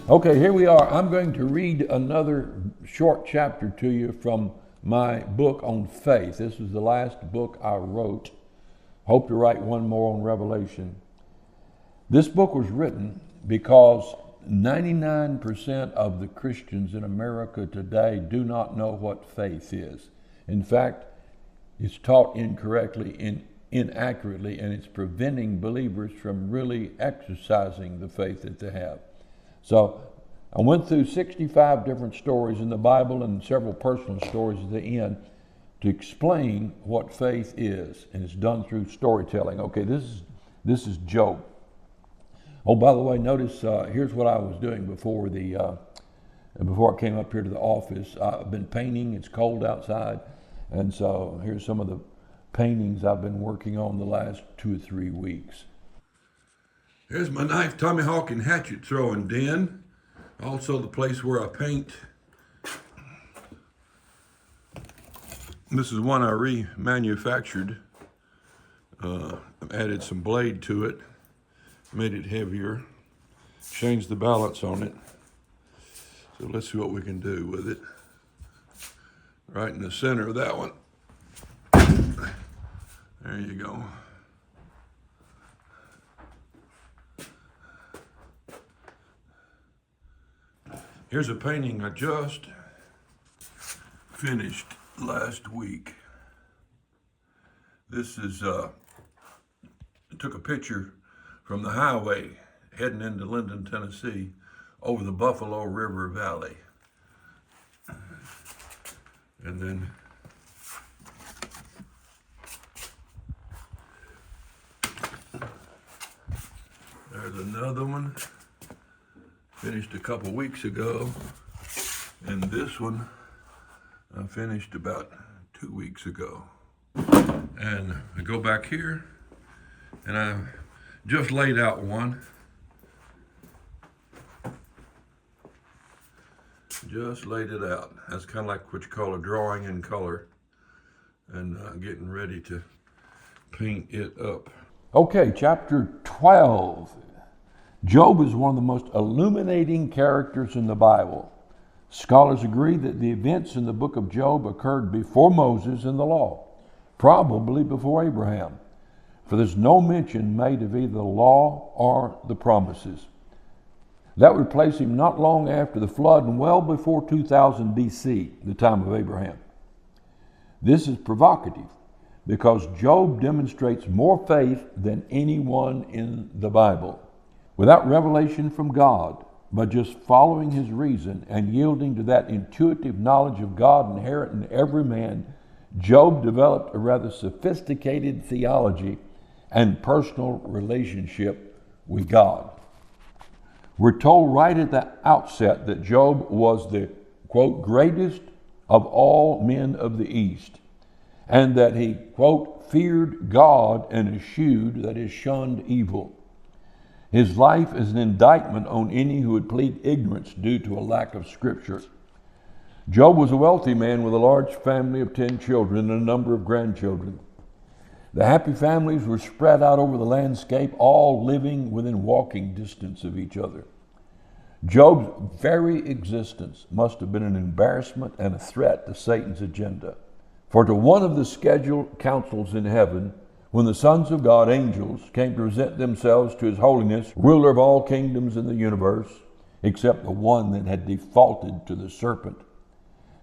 Okay, here we are. I'm going to read another short chapter to you from my book on faith. This is the last book I wrote. Hope to write one more on Revelation. This book was written because 99% of the Christians in America today do not know what faith is. In fact, it's taught incorrectly, inaccurately, and it's preventing believers from really exercising the faith that they have. So I went through 65 different stories in the Bible and several personal stories at the end to explain what faith is, and it's done through storytelling. Okay, this is Job. Oh, by the way, notice here's what I was doing before I came up here to the office. I've been painting. It's cold outside, and so here's some of the paintings I've been working on the last 2 or 3 weeks. Here's my knife, tomahawk, and hatchet throwing den. Also the place where I paint. This is one I remanufactured. Added some blade to it, made it heavier, changed the balance on it. So let's see what we can do with it. Right in the center of that one. There you go. Here's a painting I just finished last week. This is, I took a picture from the highway heading into Linden, Tennessee, over the Buffalo River Valley. And then there's another one. Finished a couple weeks ago, and this one I finished about 2 weeks ago. And I go back here, and I just laid out one. Just laid it out. That's kind of like what you call a drawing in color, and getting ready to paint it up. Okay, chapter 12. Job is one of the most illuminating characters in the Bible. Scholars agree that the events in the book of Job occurred before Moses and the law, probably before Abraham, for there's no mention made of either the law or the promises. That would place him not long after the flood and well before 2000 BC, the time of Abraham. This is provocative because Job demonstrates more faith than anyone in the Bible. Without revelation from God, but just following his reason and yielding to that intuitive knowledge of God inherent in every man, Job developed a rather sophisticated theology and personal relationship with God. We're told right at the outset that Job was the, quote, greatest of all men of the East, and that he, quote, feared God and eschewed, that is, shunned evil. His life is an indictment on any who would plead ignorance due to a lack of scripture. Job was a wealthy man with a large family of 10 children and a number of grandchildren. The happy families were spread out over the landscape, all living within walking distance of each other. Job's very existence must have been an embarrassment and a threat to Satan's agenda. For to one of the scheduled councils in heaven, when the sons of God, angels, came to present themselves to his holiness, ruler of all kingdoms in the universe, except the one that had defaulted to the serpent,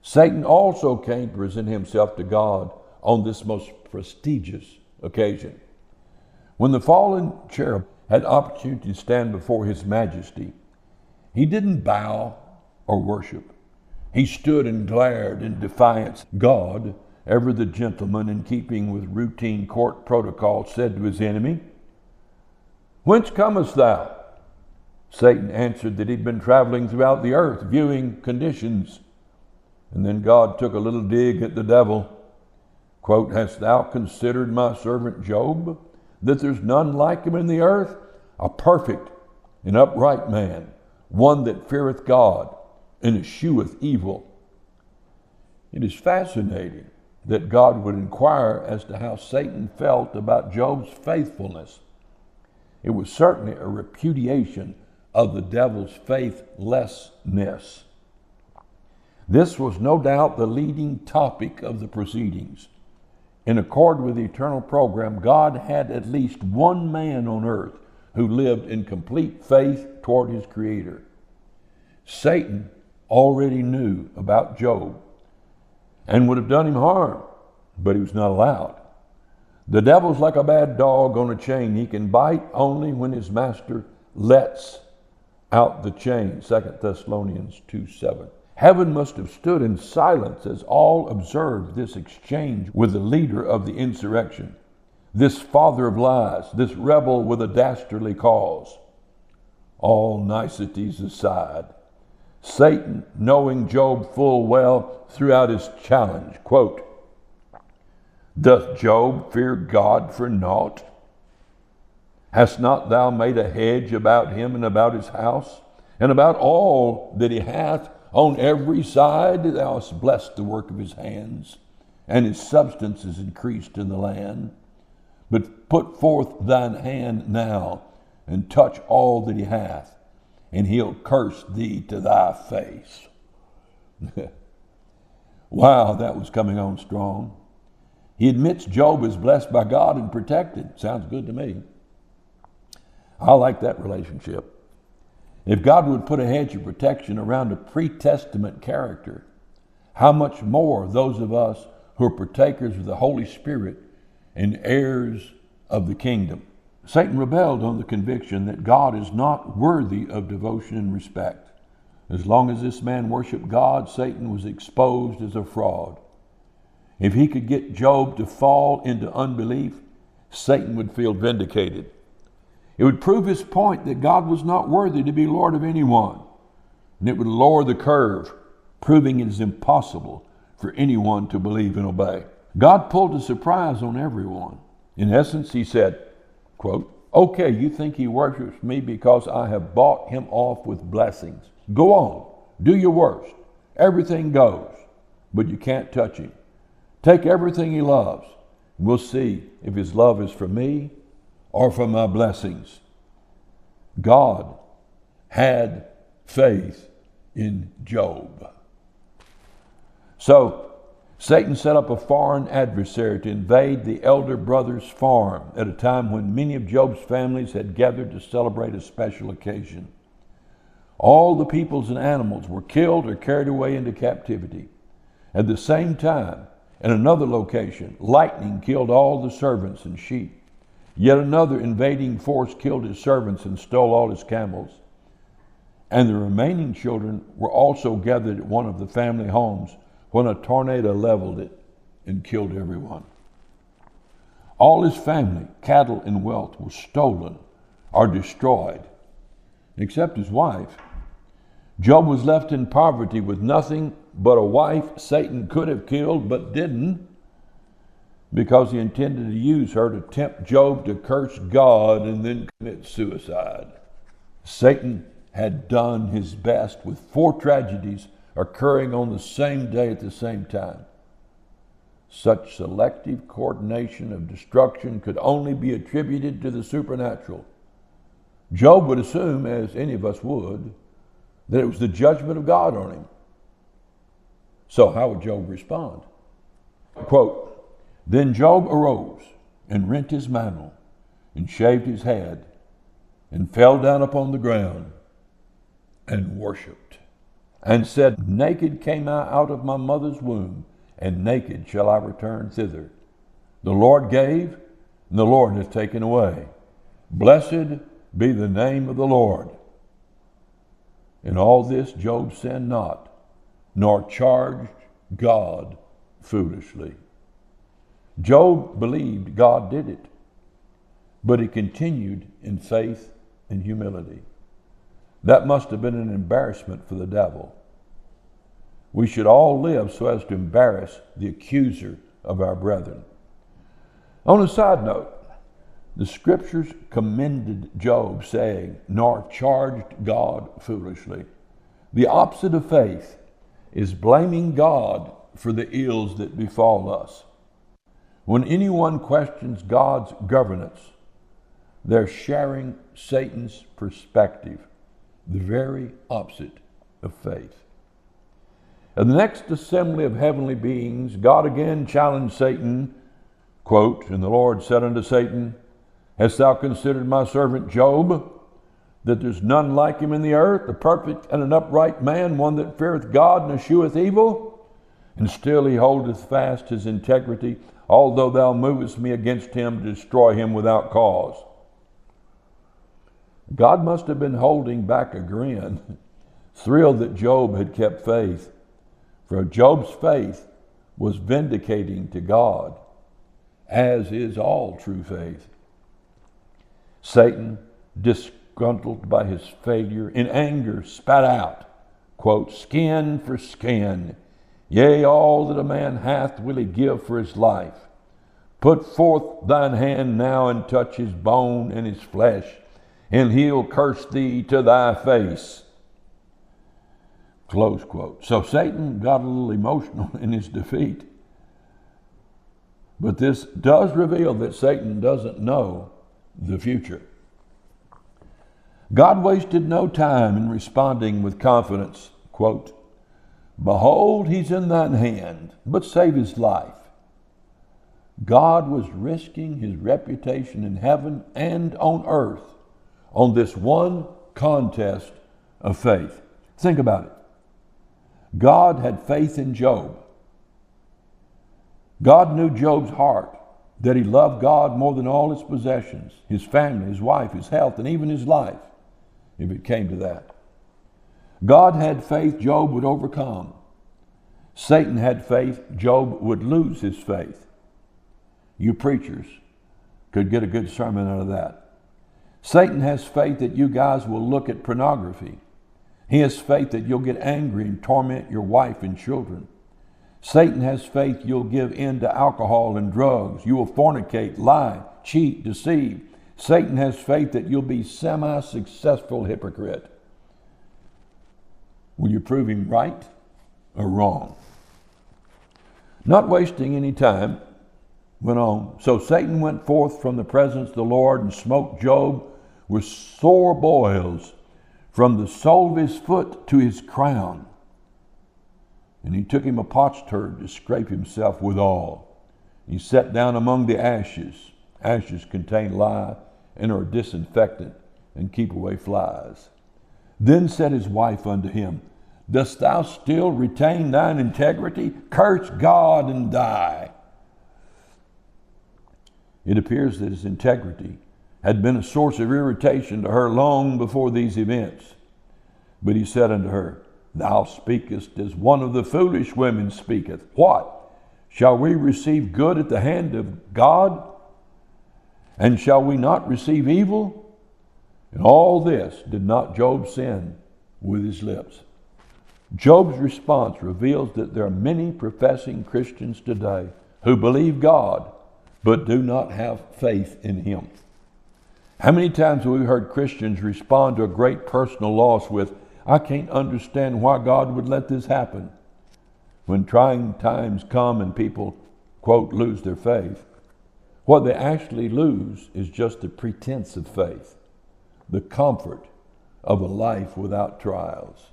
Satan also came to present himself to God on this most prestigious occasion. When the fallen cherub had opportunity to stand before his majesty, he didn't bow or worship. He stood and glared in defiance. God, ever the gentleman, in keeping with routine court protocol, said to his enemy, "Whence comest thou?" Satan answered that he'd been traveling throughout the earth, viewing conditions. And then God took a little dig at the devil. Quote, "Hast thou considered my servant Job, that there's none like him in the earth, a perfect and upright man, one that feareth God and escheweth evil?" It is fascinating that God would inquire as to how Satan felt about Job's faithfulness. It was certainly a repudiation of the devil's faithlessness. This was no doubt the leading topic of the proceedings. In accord with the eternal program, God had at least one man on earth who lived in complete faith toward his Creator. Satan already knew about Job and would have done him harm, but he was not allowed. The devil's like a bad dog on a chain. He can bite only when his master lets out the chain. 2 Thessalonians 2:7. Heaven must have stood in silence as all observed this exchange with the leader of the insurrection, this father of lies, this rebel with a dastardly cause. All niceties aside, Satan, knowing Job full well, threw out his challenge, quote, "Doth Job fear God for naught? Hast not thou made a hedge about him and about his house, and about all that he hath? On every side thou hast blessed the work of his hands, and his substance is increased in the land. But put forth thine hand now, and touch all that he hath, and he'll curse thee to thy face." Wow, that was coming on strong. He admits Job is blessed by God and protected. Sounds good to me. I like that relationship. If God would put a hedge of protection around a pre-Testament character, how much more those of us who are partakers of the Holy Spirit and heirs of the kingdom. Satan rebelled on the conviction that God is not worthy of devotion and respect. As long as this man worshiped God, Satan was exposed as a fraud. If he could get Job to fall into unbelief, Satan would feel vindicated. It would prove his point that God was not worthy to be Lord of anyone, and it would lower the curve, proving it is impossible for anyone to believe and obey. God pulled a surprise on everyone. In essence, he said, quote, "Okay, you think he worships me because I have bought him off with blessings. Go on, do your worst. Everything goes, but you can't touch him. Take everything he loves, and we'll see if his love is for me or for my blessings." God had faith in Job. So Satan set up a foreign adversary to invade the elder brother's farm at a time when many of Job's families had gathered to celebrate a special occasion. All the peoples and animals were killed or carried away into captivity. At the same time, in another location, lightning killed all the servants and sheep. Yet another invading force killed his servants and stole all his camels. And the remaining children were also gathered at one of the family homes when a tornado leveled it and killed everyone. All his family, cattle, and wealth were stolen or destroyed, except his wife. Job was left in poverty with nothing but a wife Satan could have killed but didn't, because he intended to use her to tempt Job to curse God and then commit suicide. Satan had done his best with 4 tragedies occurring on the same day at the same time. Such selective coordination of destruction could only be attributed to the supernatural. Job would assume, as any of us would, that it was the judgment of God on him. So how would Job respond? Quote, "Then Job arose and rent his mantle and shaved his head and fell down upon the ground and worshipped and said, Naked came I out of my mother's womb, and naked shall I return thither. The Lord gave, and the Lord hath taken away. Blessed be the name of the Lord." In all this Job sinned not, nor charged God foolishly. Job believed God did it, but he continued in faith and humility. That must have been an embarrassment for the devil. We should all live so as to embarrass the accuser of our brethren. On a side note, the scriptures commended Job, saying, "Nor charged God foolishly." The opposite of faith is blaming God for the ills that befall us. When anyone questions God's governance, they're sharing Satan's perspective. the very opposite of faith. In the next assembly of heavenly beings, God again challenged Satan, quote, "And the Lord said unto Satan, Hast thou considered my servant Job, that there's none like him in the earth, a perfect and an upright man, one that feareth God and escheweth evil? And still he holdeth fast his integrity, although thou movest me against him to destroy him without cause." God must have been holding back a grin, thrilled that Job had kept faith. For Job's faith was vindicating to God, as is all true faith. Satan, disgruntled by his failure, in anger spat out, quote, "Skin for skin, yea, all that a man hath will he give for his life. Put forth thine hand now and touch his bone and his flesh, and he'll curse thee to thy face." Close quote. So Satan got a little emotional in his defeat. But this does reveal that Satan doesn't know the future. God wasted no time in responding with confidence, quote, "Behold, he's in thine hand, but save his life." God was risking his reputation in heaven and on earth on this one contest of faith. Think about it. God had faith in Job. God knew Job's heart, that he loved God more than all his possessions, his family, his wife, his health, and even his life, if it came to that. God had faith Job would overcome. Satan had faith Job would lose his faith. You preachers could get a good sermon out of that. Satan has faith that you guys will look at pornography. He has faith that you'll get angry and torment your wife and children. Satan has faith you'll give in to alcohol and drugs. You will fornicate, lie, cheat, deceive. Satan has faith that you'll be semi-successful hypocrite. Will you prove him right or wrong? Not wasting any time, went on. So Satan went forth from the presence of the Lord and smote Job with sore boils from the sole of his foot to his crown. And he took him a potsherd to scrape himself withal. He sat down among the ashes. Ashes contain lye and are disinfectant and keep away flies. Then said his wife unto him, "Dost thou still retain thine integrity? Curse God and die." It appears that his integrity had been a source of irritation to her long before these events. But he said unto her, "Thou speakest as one of the foolish women speaketh. What? Shall we receive good at the hand of God? And shall we not receive evil?" In all this did not Job sin with his lips. Job's response reveals that there are many professing Christians today who believe God but do not have faith in him. How many times have we heard Christians respond to a great personal loss with, "I can't understand why God would let this happen." When trying times come and people, quote, lose their faith, what they actually lose is just the pretense of faith, the comfort of a life without trials.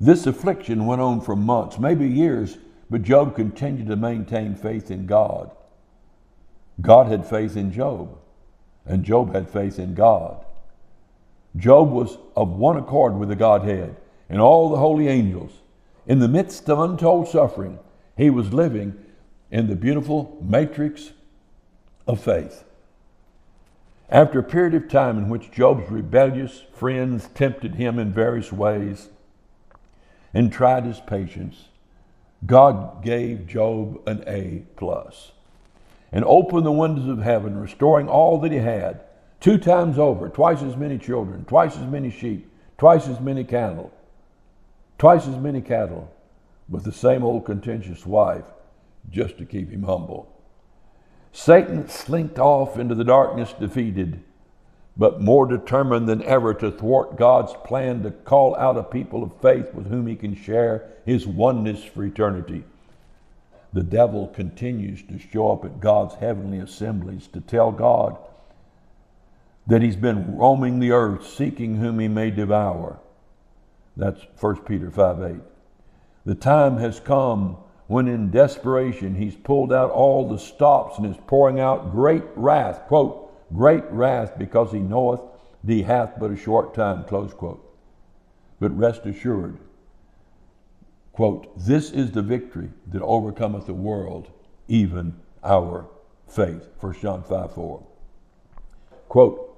This affliction went on for months, maybe years, but Job continued to maintain faith in God. God had faith in Job, and Job had faith in God. Job was of one accord with the Godhead and all the holy angels. In the midst of untold suffering, he was living in the beautiful matrix of faith. After a period of time in which Job's rebellious friends tempted him in various ways and tried his patience, God gave Job an A+ and opened the windows of heaven, restoring all that he had, 2 times over, twice as many children, twice as many sheep, twice as many cattle, with the same old contentious wife, just to keep him humble. Satan slinked off into the darkness defeated, but more determined than ever to thwart God's plan to call out a people of faith with whom he can share his oneness for eternity. The devil continues to show up at God's heavenly assemblies to tell God that he's been roaming the earth, seeking whom he may devour. That's 1 Peter 5:8. The time has come when in desperation he's pulled out all the stops and is pouring out great wrath, quote, great wrath, because he knoweth that he hath but a short time, close quote. But rest assured, quote, this is the victory that overcometh the world, even our faith. 1 John 5:4. Quote,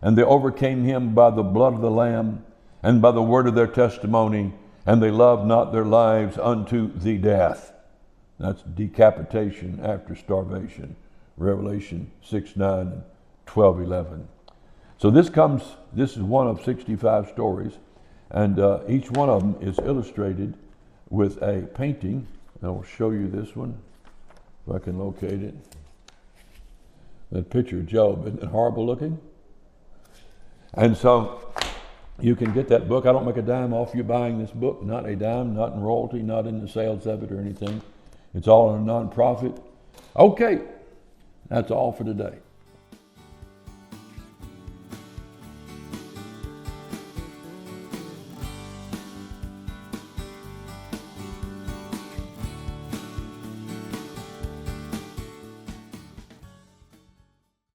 and they overcame him by the blood of the Lamb and by the word of their testimony, and they loved not their lives unto the death. That's decapitation after starvation. Revelation 6:9 and 12:11. So this is one of 65 stories, and each one of them is illustrated with a painting. I will show you this one, if I can locate it. That picture of Job, isn't it horrible looking? And so you can get that book. I don't make a dime off you buying this book, not a dime, not in royalty, not in the sales of it or anything. It's all in a non-profit. Okay, that's all for today.